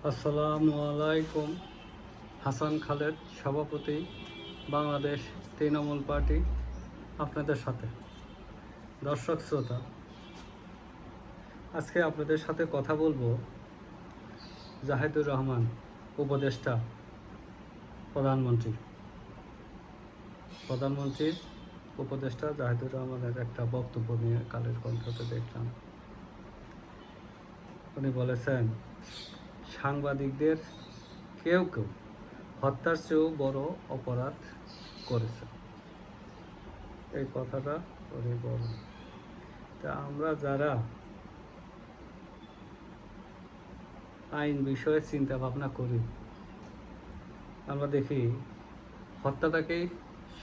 আসসালামু আলাইকুম। হাসান খালেদ, সভাপতি, বাংলাদেশ তৃণমূল পার্টি, আপনাদের সাথে। দর্শক শ্রোতা, আজকে আপনাদের সাথে কথা বলবো জাহিদুর রহমান, উপদেষ্টা প্রধানমন্ত্রীর উপদেষ্টা জাহিদুর রহমানের একটা বক্তব্য নিয়ে কালের কণ্ঠতে দেখলাম। উনি বলেছেন, সাংবাদিকদের কেউ কেউ হত্যার চেয়েও বড় অপরাধ করেছে। এই কথাটা উনি বলেন। তা আমরা যারা আইন বিষয়ে চিন্তা ভাবনা করি, আমরা দেখি হত্যাটাকেই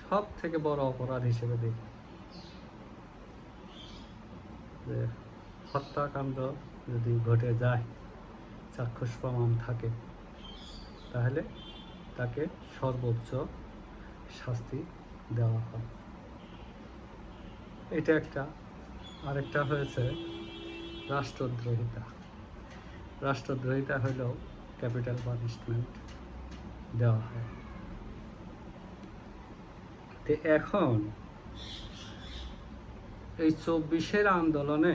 সব থেকে বড় অপরাধ হিসেবে দেখি। যে হত্যাকাণ্ড যদি ঘটে যায়, চাক্ষুষ প্রমাণ থাকে, তাহলে তাকে সর্বোচ্চ শাস্তি দেওয়া হয়। এটা একটা। আরেকটা হয়েছে রাষ্ট্রদ্রোহিতা। রাষ্ট্রদ্রোহিতা হলেও ক্যাপিটাল পানিশমেন্ট দেওয়া হয়। তো এখন এই 24-এর আন্দোলনে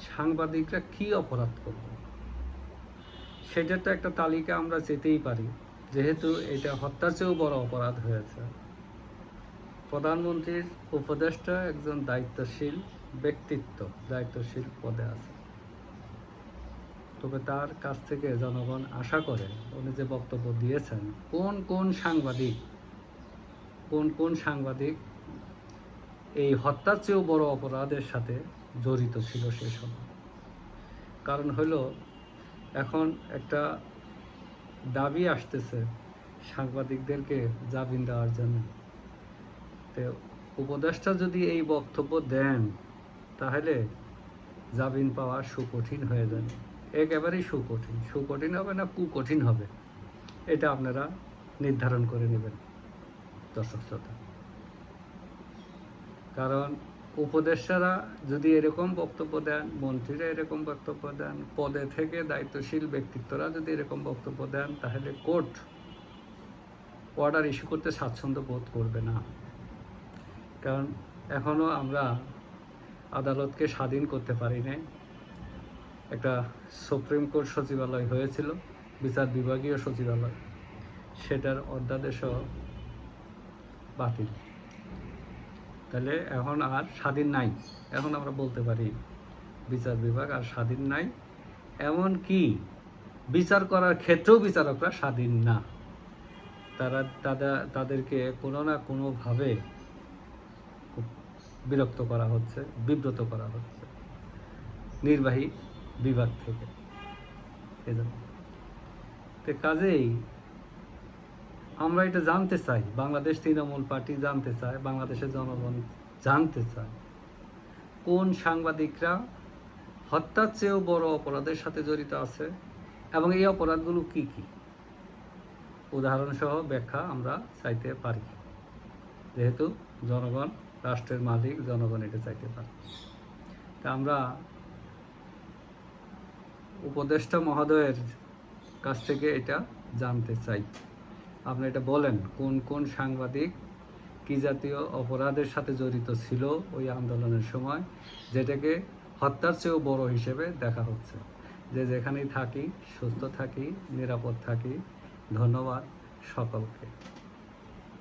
সাংবাদিকরা কি অপরাধ করবে, সেটার তো একটা তালিকা আমরা যেতেই পারি, যেহেতু এটা হত্যার চেয়েও বড় অপরাধ হয়েছে। প্রধানমন্ত্রীর উপদেষ্টা একজন দায়িত্বশীল ব্যক্তিত্ব, দায়িত্বশীল পদে আছে। তবে তার কাছ থেকে জনগণ আশা করে, উনি যে বক্তব্য দিয়েছেন, কোন সাংবাদিক এই হত্যার চেয়েও বড় অপরাধের সাথে জড়িত ছিল সে সময়। কারণ হলো, এখন একটা দাবি আসতেছে সাংবাদিকদেরকে জামিন দেওয়ার জন্য। তো উপদেষ্টা যদি এই বক্তব্য দেন, তাহলে জামিন পাওয়া সুকঠিন হয়ে যাবে। একেবারেই সুকঠিন হবে না, কুকঠিন হবে, এটা আপনারা নির্ধারণ করে নেবেন দর্শক শ্রোতা। কারণ উপদেষ্টারা যদি এরকম বক্তব্য দেন, মন্ত্রীরা এরকম বক্তব্য দেন, পদে থেকে দায়িত্বশীল ব্যক্তিত্বরা যদি এরকম বক্তব্য দেন, তাহলে কোর্ট অর্ডার ইস্যু করতে স্বাচ্ছন্দ্য বোধ করবে না। কারণ এখনও আমরা আদালতকে স্বাধীন করতে পারি নাই। একটা সুপ্রিম কোর্ট সচিবালয় হয়েছিল, বিচার বিভাগীয় সচিবালয়, সেটার অধ্যাদেশও বাতিল। তাহলে এখন আর স্বাধীন নাই। এখন আমরা বলতে পারি বিচার বিভাগ আর স্বাধীন নাই। এমন কি বিচার করার ক্ষেত্রেও বিচারকরা স্বাধীন না। তাদেরকে কোনো না কোনোভাবে বিরক্ত করা হচ্ছে, বিব্রত করা হচ্ছে নির্বাহী বিভাগ থেকে। এজন্য তো কাজেই আমরা এটা জানতে চাই, বাংলাদেশ তৃণমূল পার্টি জানতে চায়, বাংলাদেশের জনগণ জানতে চায়, কোন সাংবাদিকরা হত্যার চেয়েও বড় অপরাধের সাথে জড়িত আছে এবং এই অপরাধগুলো কি কি, উদাহরণসহ ব্যাখ্যা আমরা চাইতে পারি। যেহেতু জনগণ রাষ্ট্রের মালিক, জনগণ এটা চাইতে পারে। তা আমরা উপদেষ্টা মহোদয়ের কাছ থেকে এটা জানতে চাই। আপনি এটা বলেন, কোন সাংবাদিক কি জাতীয় অপরাধের সাথে জড়িত ছিল ওই আন্দোলনের সময়, যেটাকে হত্যার চেয়েও বড় হিসেবে দেখা হচ্ছে। যে যেখানেই থাকি, সুস্থ থাকি, নিরাপদ থাকি। ধন্যবাদ সকলকে।